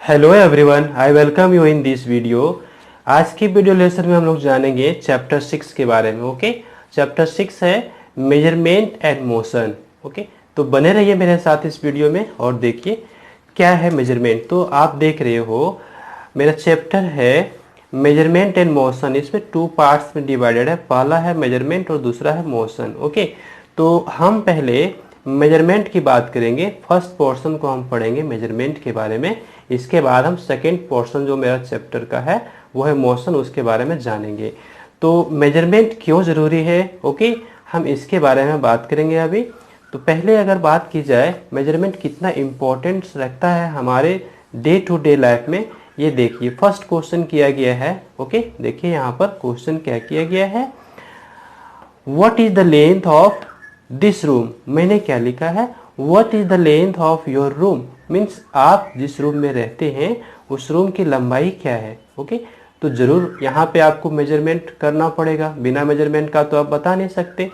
Hello everyone, I welcome you in this video. आज की video lesson में हम लोग जानेंगे चैप्टर 6 के बारे में। ओके, चैप्टर 6 है मेजरमेंट एंड मोशन। ओके, तो बने रहिए मेरे साथ इस वीडियो में और देखिए क्या है मेजरमेंट। तो आप देख रहे हो मेरा चैप्टर है मेजरमेंट एंड मोशन। इसमें टू पार्ट्स में डिवाइडेड है, पहला है मेजरमेंट और दूसरा है मोशन। ओके, तो हम पहले मेजरमेंट की बात करेंगे। फर्स्ट पोर्शन को हम पढ़ेंगे मेजरमेंट के बारे में, इसके बाद हम सेकेंड पोर्शन जो मेरा चैप्टर का है वो है मोशन, उसके बारे में जानेंगे। तो मेजरमेंट क्यों ज़रूरी है, ओके, हम इसके बारे में बात करेंगे अभी। तो पहले अगर बात की जाए मेजरमेंट कितना इम्पोर्टेंस रखता है हमारे डे टू डे लाइफ में, ये देखिए फर्स्ट क्वेश्चन किया गया है। ओके, देखिए यहाँ पर क्वेश्चन क्या किया गया है, what is the length of this room. मैंने क्या लिखा है, what is the length of your room, means आप जिस रूम में रहते हैं उस रूम की लंबाई क्या है। ओके, तो जरूर यहाँ पे आपको मेजरमेंट करना पड़ेगा, बिना मेजरमेंट का तो आप बता नहीं सकते।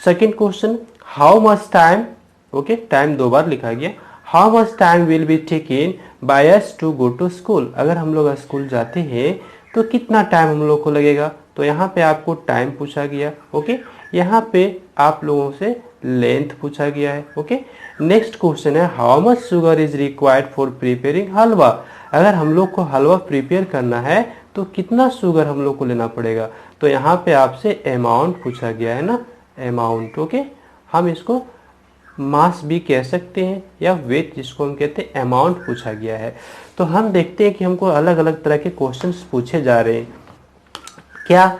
Second question, how much time, okay time दो बार लिखा गया, how much time will be taken by us to go to school. अगर हम लोग स्कूल जाते हैं तो कितना टाइम हम लोग को लगेगा, तो यहाँ पे आपको टाइम पूछा गया। ओके, यहाँ पे आप लोगों से लेंथ पूछा गया है। ओके, नेक्स्ट क्वेश्चन है, how much sugar is required for preparing halwa. अगर हम लोग को हलवा प्रिपेयर करना है तो कितना शुगर हम लोग को लेना पड़ेगा, तो यहाँ पे आपसे अमाउंट पूछा गया है ना, अमाउंट। ओके, हम इसको मास भी कह सकते हैं या वेट जिसको हम कहते हैं, अमाउंट पूछा गया है। तो हम देखते हैं कि हमको अलग अलग तरह के क्वेश्चंस पूछे जा रहे हैं। क्या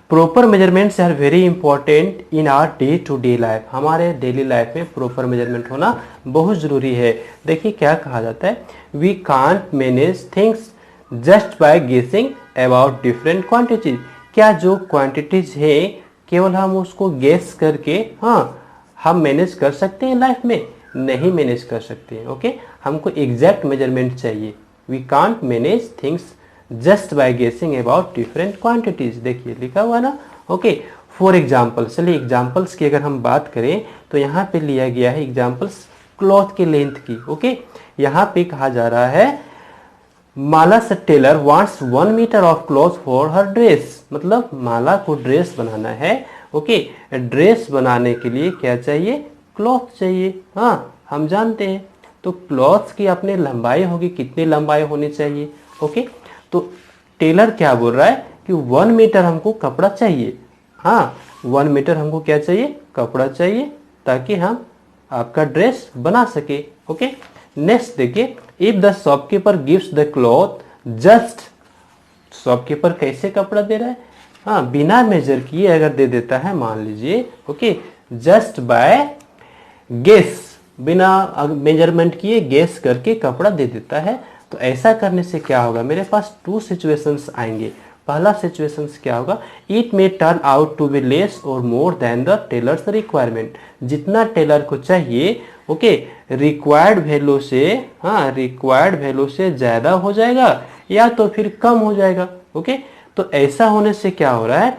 proper measurements are very important in our day to day life. हमारे डेली लाइफ में प्रॉपर मेजरमेंट होना बहुत ज़रूरी है। देखिए क्या कहा जाता है, we can't manage things just by guessing about different quantities. क्या जो क्वांटिटीज है केवल हम उसको गेस करके हम मैनेज कर सकते हैं लाइफ में, नहीं मैनेज कर सकते हैं। ओके, हमको एग्जैक्ट मेजरमेंट चाहिए। We can't manage things just by guessing about different quantities. देखिए लिखा हुआ ना। ओके, फॉर एग्जाम्पल, चलिए एग्जाम्पल्स की अगर हम बात करें तो यहाँ पे लिया गया है एग्जाम्पल्स क्लॉथ की लेंथ की। ओके, यहाँ पे कहा जा रहा है माला से tailor wants 1 metre of cloth for her dress. मतलब माला को ड्रेस बनाना है। ओके, ड्रेस बनाने के लिए क्या चाहिए, क्लॉथ चाहिए। हम जानते हैं तो क्लॉथ की अपनी लंबाई होगी, कितनी लंबाई होनी चाहिए। ओके, तो टेलर क्या बोल रहा है कि 1 मीटर हमको कपड़ा चाहिए। 1 मीटर हमको क्या चाहिए, कपड़ा चाहिए, ताकि हम आपका ड्रेस बना सके। ओके, नेक्स्ट देखिए, if the shopkeeper gives the cloth just, shopkeeper कैसे कपड़ा दे रहा है, बिना मेजर किए अगर दे देता है, मान लीजिए। ओके, जस्ट बाय गेस, बिना मेजरमेंट किए गेस करके कपड़ा दे देता है, तो ऐसा करने से क्या होगा, मेरे पास टू सिचुएशंस आएंगे। पहला सिचुएशंस क्या होगा, it may turn out to be less और more than the tailor's requirement. जितना टेलर को चाहिए, ओके, रिक्वायर्ड वैल्यू से, रिक्वायर्ड वैल्यू से ज़्यादा हो जाएगा या तो फिर कम हो जाएगा। ओके, तो ऐसा होने से क्या हो रहा है,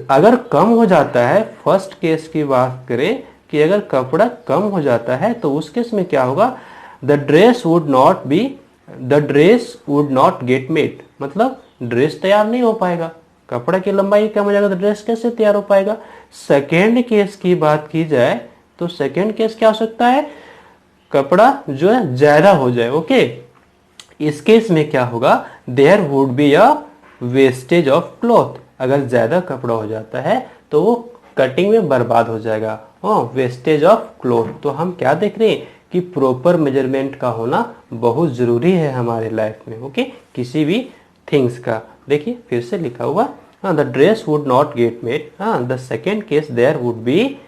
अगर कम हो जाता है, फर्स्ट केस की बात करें कि अगर कपड़ा कम हो जाता है तो उस केस में क्या होगा, the dress would not get made. मतलब ड्रेस तैयार नहीं हो पाएगा, कपड़ा की लंबाई कम हो जाएगा तो ड्रेस कैसे तैयार हो पाएगा। सेकेंड केस की बात की जाए तो सेकेंड केस क्या हो सकता है, कपड़ा जो है ज्यादा हो जाए। ओके, इस केस में क्या होगा, there would be a wastage of cloth. अगर ज्यादा कपड़ा हो जाता है तो वो कटिंग में बर्बाद हो जाएगा, वेस्टेज ऑफ क्लॉथ। तो हम क्या देख रहे हैं कि प्रॉपर मेजरमेंट का होना बहुत जरूरी है हमारे लाइफ में। ओके, किसी भी थिंग्स का। देखिए फिर से लिखा हुआ, the dress would not get made. The second case, there would be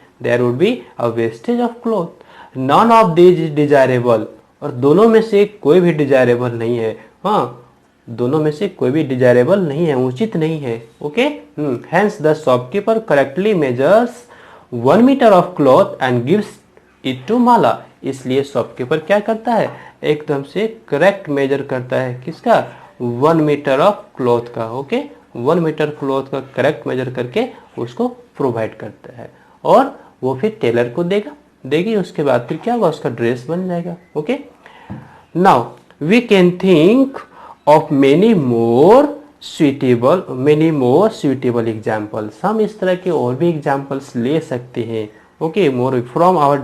a wastage of cloth. None of this is desirable. और दोनों में से कोई भी डिजायरेबल नहीं है। दोनों में से कोई भी डिजायरेबल नहीं है, उचित नहीं है। Okay, hence the shopkeeper correctly measures 1 metre of cloth and gives it to Mala. इसलिए शॉपकीपर क्या करता है, एकदम से करेक्ट मेजर करता है, किसका, 1 मीटर ऑफ क्लॉथ का। ओके, 1 मीटर क्लॉथ का करेक्ट मेजर करके उसको प्रोवाइड करता है और वो फिर टेलर को देगी, उसके बाद फिर क्या होगा, उसका ड्रेस बन जाएगा। Okay, now we can think of many more suitable examples. हम इस तरह के और भी एग्जाम्पल्स ले सकते हैं, okay, more from our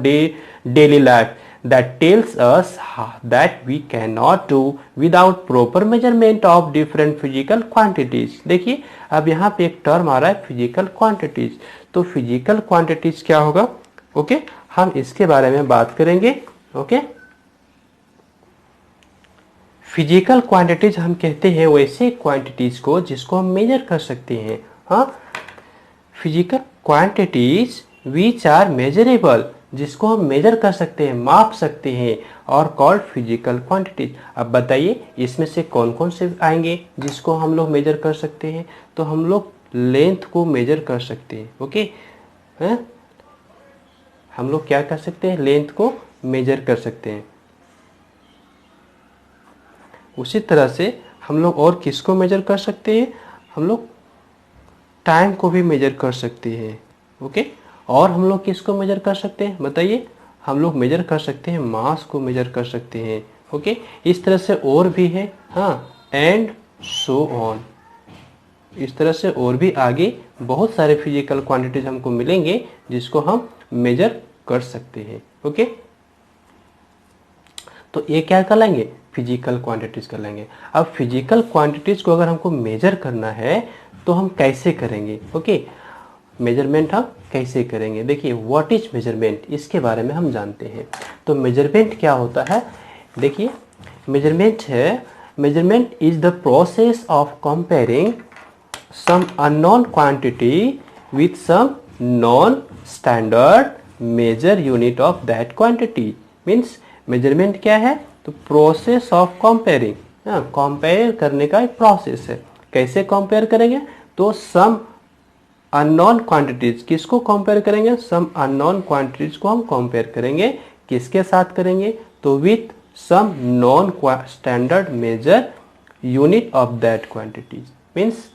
daily life that tells us that we cannot do without proper measurement of different physical quantities। देखिए अब यहाँ पे एक टर्म आ रहा है फिजिकल क्वांटिटीज। तो फिजिकल क्वांटिटीज क्या होगा, ओके, हम इसके बारे में बात करेंगे, ओके। फिजिकल क्वांटिटीज हम कहते हैं वैसे क्वांटिटीज को जिसको हम मेजर कर सकते हैं। हाँ, physical quantities which are measurable, जिसको हम मेजर कर सकते हैं, माप सकते हैं, और कॉल्ड फिजिकल क्वांटिटीज। अब बताइए इसमें से कौन कौन से आएंगे जिसको हम लोग मेजर कर सकते हैं। तो हम लोग लेंथ को मेजर कर सकते हैं, ओके हैं? हम लोग क्या कर सकते हैं, लेंथ को मेजर कर सकते हैं। उसी तरह से हम लोग और किसको मेजर कर सकते हैं, हम लोग टाइम को भी मेजर कर सकते हैं, ओके। और हम लोग किसको मेजर कर सकते हैं बताइए, हम लोग मेजर कर सकते हैं मास को मेजर कर सकते हैं, ओके। इस तरह से और भी है, हाँ, एंड सो ऑन। इस तरह से और भी आगे बहुत सारे फिजिकल क्वांटिटीज हमको मिलेंगे जिसको हम मेजर कर सकते हैं, ओके। तो ये क्या कर लेंगे, फिजिकल क्वांटिटीज कर लेंगे। अब फिजिकल क्वांटिटीज को अगर हमको मेजर करना है तो हम कैसे करेंगे, ओके। मेजरमेंट हम कैसे करेंगे, देखिए व्हाट इज मेजरमेंट, इसके बारे में हम जानते हैं। तो मेजरमेंट क्या होता है, देखिए मेजरमेंट है, measurement is the process of comparing some unknown quantity with some known standard measure unit of that quantity. Means measurement क्या है, तो प्रोसेस ऑफ कंपेयरिंग, कंपेयर करने का एक प्रोसेस है। कैसे कंपेयर करेंगे, तो सम अननोन क्वांटिटीज, किसको कंपेयर करेंगे, सम अननोन क्वांटिटीज को हम कंपेयर करेंगे, किसके साथ करेंगे, तो with some known standard measure unit of that quantities. Means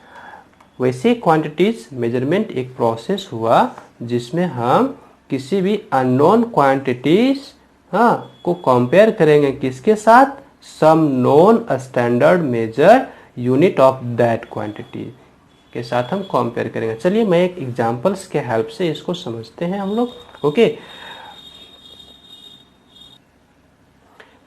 वैसे क्वांटिटीज मेजरमेंट एक प्रोसेस हुआ जिसमें हम किसी भी अननोन क्वांटिटीज, हाँ, को कंपेयर करेंगे, किसके साथ, some known standard measure unit of that quantity के साथ हम कंपेयर करेंगे। चलिए मैं एक एग्जांपल्स के हेल्प से इसको समझते हैं हम लोग, ओके।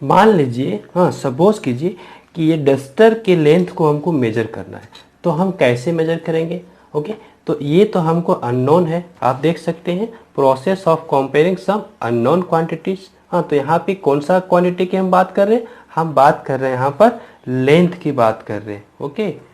मान लीजिए, हाँ, सपोज कीजिए कि ये डस्टर के लेंथ को हमको मेजर करना है, तो हम कैसे मेजर करेंगे, ओके। तो ये तो हमको अननोन है, आप देख सकते हैं, process of comparing some unknown quantities. हाँ, तो यहाँ पे कौन सा क्वांटिटी की हम बात कर रहे हैं, हम बात कर रहे हैं यहाँ पर लेंथ की बात कर रहे हैं, ओके।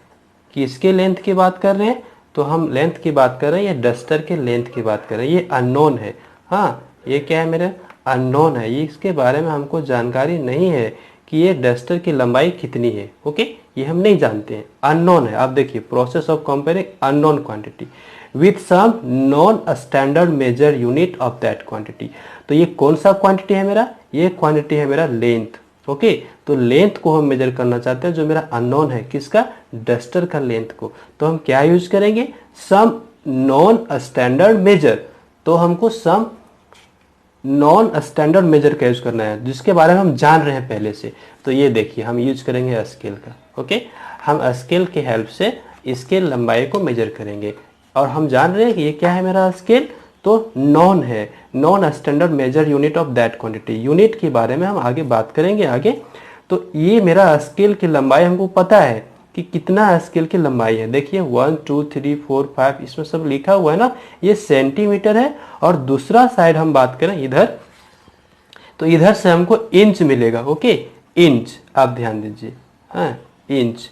किसके लेंथ की बात कर रहे हैं, तो हम लेंथ की बात कर रहे हैं, ये डस्टर के लेंथ की बात कर रहे हैं, ये अननोन है। हाँ, ये क्या है मेरा, अननोन है, ये इसके बारे में हमको जानकारी नहीं है कि ये डस्टर की लंबाई कितनी है, ओके, ये हम नहीं जानते हैं, अननोन है। आप देखिए process of comparing unknown quantity with some known standard measure unit of that quantity. तो ये कौन सा क्वांटिटी है मेरा, ये क्वांटिटी है मेरा लेंथ, ओके। तो लेंथ को हम मेजर करना चाहते हैं जो मेरा अननोन है, किसका, डस्टर का लेंथ को। तो हम क्या यूज करेंगे, सम नॉन स्टैंडर्ड मेजर। तो हमको सम नॉन स्टैंडर्ड मेजर का यूज करना है जिसके बारे में हम जान रहे हैं पहले से। तो ये देखिए हम यूज करेंगे स्केल का, ओके। हम स्केल के हेल्प से इसके लंबाई को मेजर करेंगे, और हम जान रहे हैं कि ये क्या है मेरा स्केल, तो नॉन है, non standard measure unit of that quantity. Unit के बारे में हम आगे बात करेंगे आगे। तो ये मेरा स्केल की लंबाई हमको पता है कि कितना स्केल की लंबाई है, देखिए 1 2 3 4 5 इसमें सब लिखा हुआ है ना, ये सेंटीमीटर है। और दूसरा साइड हम बात करें इधर, तो इधर से हमको इंच मिलेगा, ओके, इंच, आप ध्यान दीजिए, हाँ, इंच।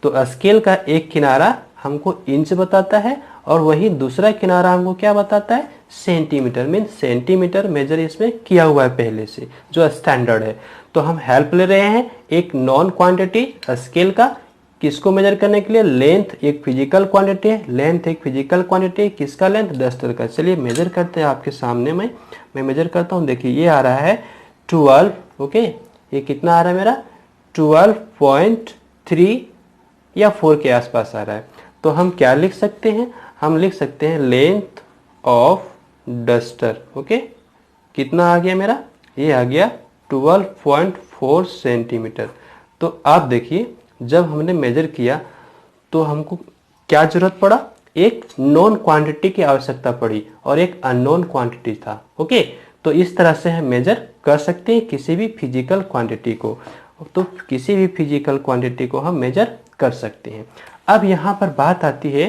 तो स्केल का एक किनारा हमको इंच बताता है और वही दूसरा किनारा हमको क्या बताता है, सेंटीमीटर। मीन सेंटीमीटर मेजर इसमें किया हुआ है पहले से जो स्टैंडर्ड है। तो हम हेल्प ले रहे हैं एक नॉन क्वांटिटी स्केल का, किसको मेजर करने के लिए, लेंथ एक फिजिकल क्वांटिटी है, लेंथ एक फिजिकल क्वांटिटी है, किसका लेंथ, डस्टर का। चलिए मेजर करते हैं आपके सामने में, मैं मेजर करता हूँ। देखिए ये आ रहा है 12, ओके, ये कितना आ रहा है मेरा, 12.3 या 4 के आसपास आ रहा है। तो हम क्या लिख सकते हैं, हम लिख सकते हैं लेंथ ऑफ डस्टर, ओके, कितना आ गया मेरा, ये आ गया 12.4 सेंटीमीटर। तो आप देखिए जब हमने मेजर किया तो हमको क्या जरूरत पड़ा, एक नॉन क्वांटिटी की आवश्यकता पड़ी और एक अननोन क्वांटिटी था। ओके, तो इस तरह से हम मेजर कर सकते हैं किसी भी फिजिकल क्वांटिटी को। तो किसी भी फिजिकल क्वांटिटी को हम मेजर कर सकते हैं। अब यहाँ पर बात आती है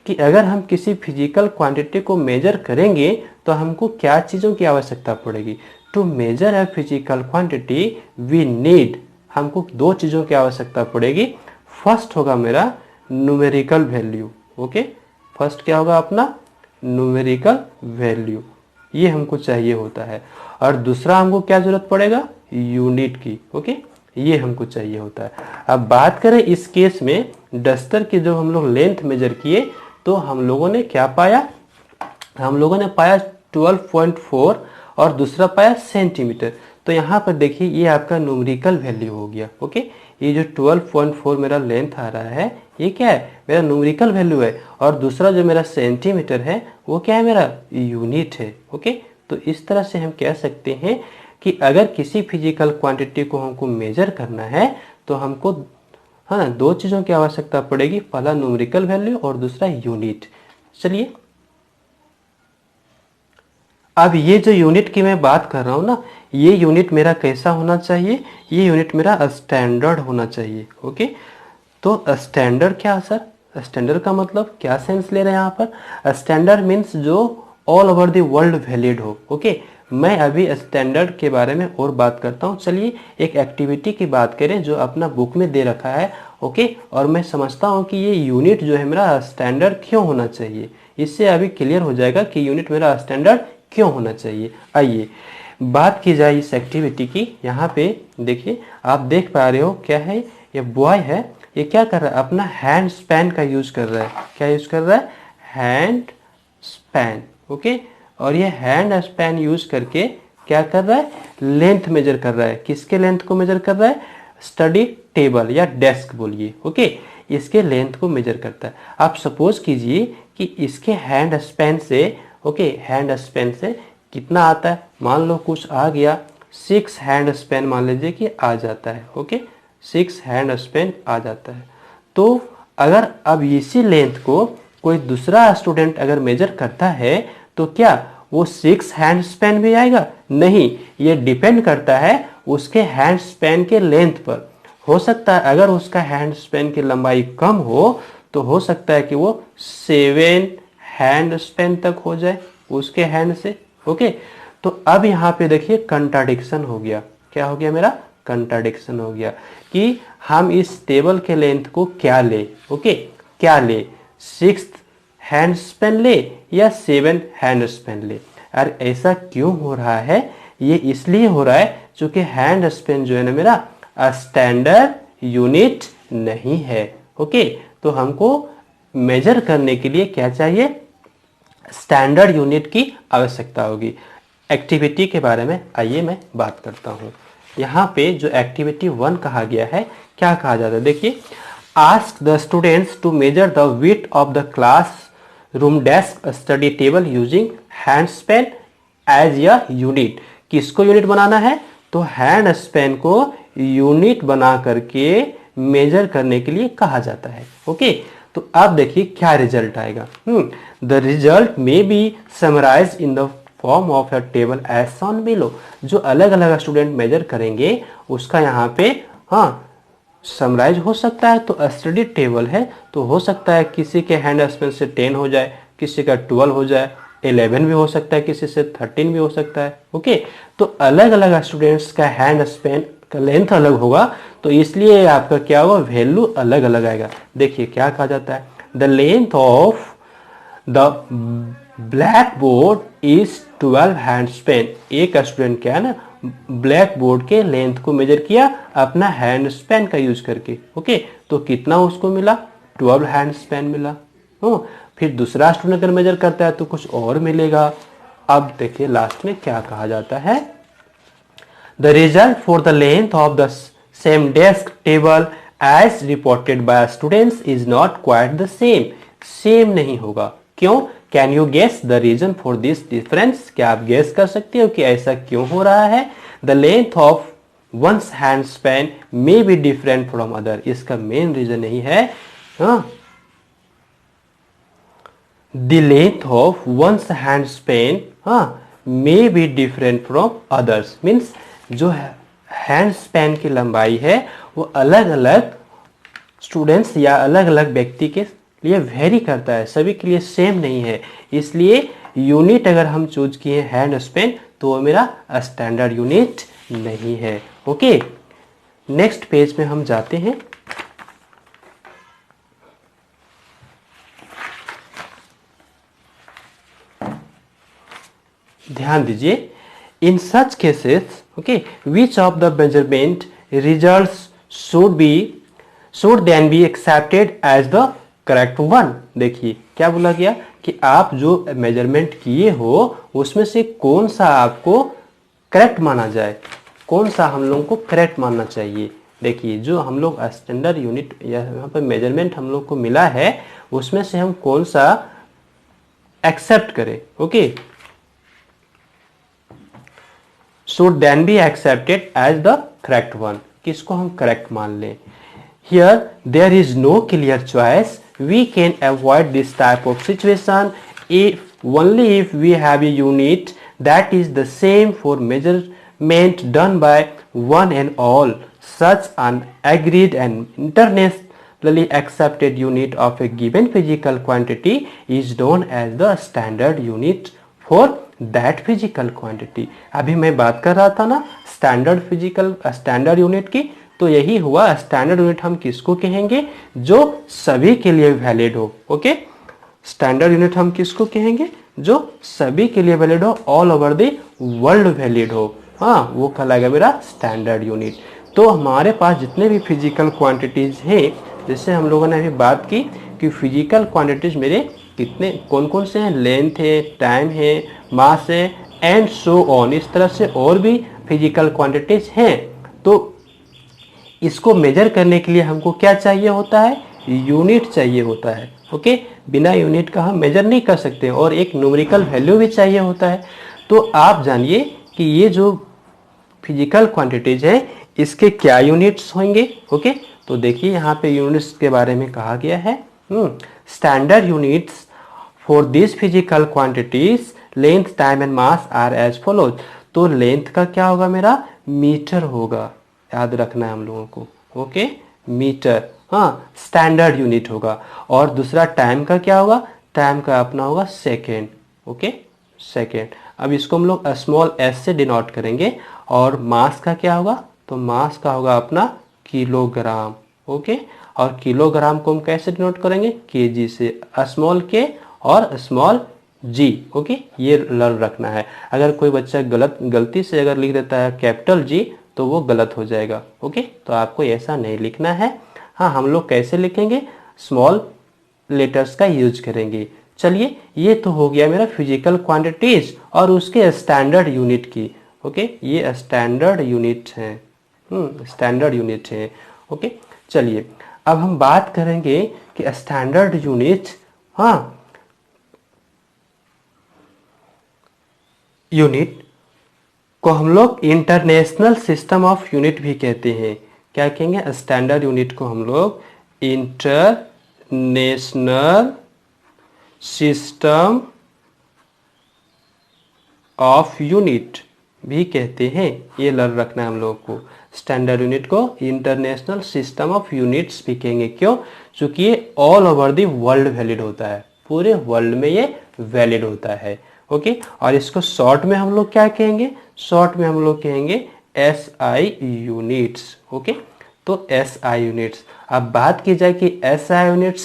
कि अगर हम किसी फिजिकल क्वांटिटी को मेजर करेंगे तो हमको क्या चीज़ों की आवश्यकता पड़ेगी। To measure a physical quantity we need, हमको दो चीज़ों की आवश्यकता पड़ेगी। फर्स्ट होगा मेरा न्यूमेरिकल वैल्यू। ओके, फर्स्ट क्या होगा अपना न्यूमेरिकल वैल्यू, ये हमको चाहिए होता है। और दूसरा हमको क्या जरूरत पड़ेगा, यूनिट की। ओके, ये हमको चाहिए होता है। अब बात करें इस केस में डस्टर की जो हम लोग लेंथ मेजर किए तो हम लोगों ने क्या पाया, हम लोगों ने पाया 12.4 और दूसरा पाया सेंटीमीटर। तो यहाँ पर देखिए ये आपका न्यूमेरिकल वैल्यू हो गया। ओके, ये जो 12.4 मेरा लेंथ आ रहा है ये क्या है, मेरा न्यूमेरिकल वैल्यू है। और दूसरा जो मेरा सेंटीमीटर है वो क्या है, मेरा यूनिट है। ओके, तो इस तरह से हम कह सकते हैं कि अगर किसी फिजिकल क्वांटिटी को हमको मेजर करना है तो हमको हाँ दो चीज़ों की आवश्यकता पड़ेगी, पहला न्यूमेरिकल वैल्यू और दूसरा यूनिट। चलिए अब ये जो यूनिट की मैं बात कर रहा हूँ ना, ये यूनिट मेरा कैसा होना चाहिए, ये यूनिट मेरा स्टैंडर्ड होना चाहिए। ओके, तो स्टैंडर्ड क्या सर, स्टैंडर्ड का मतलब क्या सेंस ले रहे हैं यहाँ पर, स्टैंडर्ड मीन्स जो all over the world valid हो। ओके, मैं अभी स्टैंडर्ड के बारे में और बात करता हूँ। चलिए एक एक्टिविटी की बात करें जो अपना बुक में दे रखा है। ओके, और मैं समझता हूँ कि ये यूनिट जो है मेरा स्टैंडर्ड क्यों होना चाहिए, इससे अभी क्लियर हो जाएगा कि यूनिट मेरा स्टैंडर्ड क्यों होना चाहिए। आइए बात की जाए इस एक्टिविटी की। यहाँ पे देखिए आप देख पा रहे हो क्या है, ये बॉय है, ये क्या कर रहा है, अपना हैंड स्पैन का यूज कर रहा है। क्या यूज कर रहा है, हैंड स्पैन। ओके, और ये हैंड स्पैन यूज करके क्या कर रहा है, लेंथ मेजर कर रहा है। किसके लेंथ को मेजर कर रहा है, स्टडी टेबल या डेस्क बोलिए। ओके, इसके लेंथ को मेजर करता है। आप सपोज कीजिए कि इसके हैंड स्पैन से, ओके, हैंड स्पैन से कितना आता है, मान लो कुछ आ गया 6 हैंड स्पैन मान लीजिए कि आ जाता है। ओके, 6 हैंड स्पैन आ जाता है। तो अगर अब इसी लेंथ को कोई दूसरा स्टूडेंट अगर मेजर करता है तो क्या वो 6 हैंड स्पैन भी आएगा, नहीं, ये डिपेंड करता है उसके हैंड स्पैन के लेंथ पर। हो सकता है अगर उसका हैंड स्पैन की लंबाई कम हो तो हो सकता है कि वो 7 हैंड स्पैन तक हो जाए उसके हैंड से। ओके, तो अब यहाँ पे देखिए कंट्राडिक्शन हो गया। क्या हो गया, मेरा कंट्राडिक्शन हो गया कि हम इस टेबल के लेंथ को क्या ले। ओके, क्या ले, 6 हैंड स्पैन ले या 7 हैंड स्पैन ले। और ऐसा क्यों हो रहा है, ये इसलिए हो रहा है क्योंकि हैंड स्पैन जो है ना मेरा स्टैंडर्ड यूनिट नहीं है। ओके, तो हमको मेजर करने के लिए क्या चाहिए, स्टैंडर्ड यूनिट की आवश्यकता होगी। एक्टिविटी के बारे में आइए मैं बात करता हूँ। यहाँ पे जो एक्टिविटी 1 कहा गया है, क्या कहा जाता है, देखिए, ask the students to measure the width of the classroom desk study table using hand span as या यूनिट। किसको यूनिट बनाना है, तो हैंड स्पैन को यूनिट बना करके मेजर करने के लिए कहा जाता है। ओके, तो अब देखिए क्या रिजल्ट आएगा। The result may be summarise in the form of a table as shown below. जो अलग अलग स्टूडेंट मेजर करेंगे उसका यहाँ पे समराइज हो सकता है। तो स्टडी टेबल है तो हो सकता है किसी के हैंड स्पैन से 10 हो जाए, किसी का 12 हो जाए, 11 भी हो सकता है, किसी से 13 भी हो सकता है। ओके, तो अलग अलग स्टूडेंट्स का हैंड स्पैन का लेंथ अलग होगा तो इसलिए आपका क्या होगा, वैल्यू अलग अलग आएगा। देखिए क्या कहा जाता है, the length of the black board is 12 hand span. एक स्टूडेंट क्या है ना, ब्लैक बोर्ड के लेंथ को मेजर किया अपना हैंड स्पैन का यूज करके। ओके, तो कितना उसको मिला, 12 हैंड स्पैन मिला। फिर दूसरा स्टूडेंट अगर मेजर करता है तो कुछ और मिलेगा। अब देखिए लास्ट में क्या कहा जाता है, the result for the length of the same desk table as reported by students is not quite the same. Same नहीं होगा, क्यों, can you guess the reason for this difference. क्या आप गेस कर सकते हो कि ऐसा क्यों हो रहा है। The length of one's hand span may be different from other, इसका मेन रीजन यही है, the length of one's hand span may be different from others, means जो हैंड स्पैन की लंबाई है वो अलग अलग स्टूडेंट्स या अलग अलग व्यक्ति के लिए वेरी करता है, सभी के लिए सेम नहीं है। इसलिए यूनिट अगर हम चूज किए हैंड स्पैन तो वो मेरा स्टैंडर्ड यूनिट नहीं है। ओके, नेक्स्ट पेज में हम जाते हैं। ध्यान दीजिए, in such cases okay which of the measurement results should then be accepted as the correct one. देखिए क्या बोला गया कि आप जो मेजरमेंट किए हो उसमें से कौन सा आपको करेक्ट माना जाए, कौन सा हम लोगों को करेक्ट मानना चाहिए। देखिए जो हम लोग स्टैंडर्ड यूनिट या यहाँ पर मेजरमेंट हम लोग को मिला है उसमें से हम कौन सा एक्सेप्ट करें। Okay, should then be accepted as the correct one, किसको हम करेक्ट मान लें। Here there is no clear choice, we can avoid this type of situation if we have a unit that is the same for measurement done by one and all. Such an agreed and internationally accepted unit of a given physical quantity is known as the standard unit for that physical quantity. अभी मैं बात कर रहा था ना standard unit की, तो यही हुआ स्टैंडर्ड यूनिट हम किसको कहेंगे, जो सभी के लिए वैलिड हो। ओके, स्टैंडर्ड यूनिट हम किसको कहेंगे, जो सभी के लिए वैलिड हो, all over the world valid हो, वो कहलाएगा मेरा स्टैंडर्ड यूनिट। तो हमारे पास जितने भी फिजिकल क्वांटिटीज हैं, जैसे हम लोगों ने अभी बात की कि फिजिकल क्वांटिटीज मेरे कितने कौन कौन से हैं, लेंथ है, टाइम है, मास है एंड सो ऑन, इस तरह से और भी फिजिकल क्वांटिटीज हैं। तो इसको मेजर करने के लिए हमको क्या चाहिए होता है, यूनिट चाहिए होता है। ओके, बिना यूनिट का हम मेजर नहीं कर सकते और एक न्यूमेरिकल वैल्यू भी चाहिए होता है। तो आप जानिए कि ये जो फिजिकल क्वांटिटीज है इसके क्या यूनिट्स होंगे। ओके, तो देखिए यहाँ पे यूनिट्स के बारे में कहा गया है, standard units for this physical quantities length time and mass are as follows. तो लेंथ का क्या होगा, मेरा मीटर होगा, याद रखना है हम लोगों को। ओके, मीटर स्टैंडर्ड यूनिट होगा। और दूसरा टाइम का क्या होगा, टाइम का अपना होगा सेकेंड। Okay, second. अब इसको हम लोग स्मॉल एस से डिनोट करेंगे। और मास का क्या होगा, तो मास का होगा अपना किलोग्राम। ओके, और किलोग्राम को हम कैसे डिनोट करेंगे, केजी से, स्मॉल के और स्मॉल जी। ओके, ये लर्न रखना है। अगर कोई बच्चा गलती से अगर लिख देता है कैपिटल जी तो वो गलत हो जाएगा। ओके, तो आपको ऐसा नहीं लिखना है। हम लोग कैसे लिखेंगे, स्मॉल लेटर्स का यूज करेंगे। चलिए, ये तो हो गया मेरा फिजिकल क्वांटिटीज और उसके स्टैंडर्ड यूनिट की। ओके, ये स्टैंडर्ड यूनिट हैं, स्टैंडर्ड यूनिट हैं। ओके, चलिए अब हम बात करेंगे कि स्टैंडर्ड यूनिट यूनिट को हम लोग इंटरनेशनल सिस्टम ऑफ यूनिट भी कहते हैं। क्या कहेंगे, स्टैंडर्ड यूनिट को हम लोग इंटरनेशनल सिस्टम ऑफ यूनिट भी कहते हैं। ये लर्न रखना है हम लोगों को। स्टैंडर्ड यूनिट को इंटरनेशनल सिस्टम ऑफ यूनिट्स भी कहेंगे। क्यों, क्योंकि ये all over the world valid होता है, पूरे वर्ल्ड में ये वैलिड होता है। ओके, और इसको शॉर्ट में हम लोग क्या कहेंगे, शॉर्ट में हम लोग कहेंगे SI यूनिट्स। ओके, तो SI यूनिट्स। अब बात की जाए कि SI यूनिट्स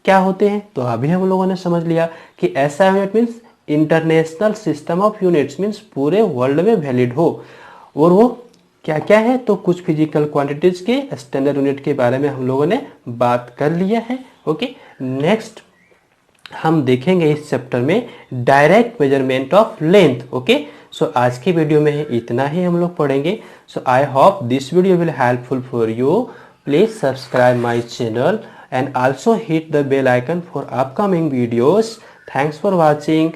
क्या होते हैं, तो अभी हम लोगों ने समझ लिया कि SI unit means international system of units, means पूरे वर्ल्ड में वैलिड हो। और वो क्या क्या है, तो कुछ फिजिकल क्वांटिटीज के स्टैंडर्ड यूनिट के बारे में हम लोगों ने बात कर लिया है। ओके, नेक्स्ट हम देखेंगे इस चैप्टर में direct measurement of length. Okay, so आज की वीडियो में इतना ही हम लोग पढ़ेंगे। So I hope this video will helpful for you. Please subscribe my channel and also hit the bell icon for upcoming videos. Thanks for watching.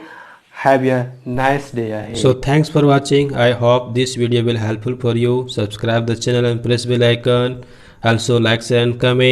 Have a nice day ahead. So thanks for watching. I hope this video will helpful for you. Subscribe the channel and press bell icon. Also like, share and comment.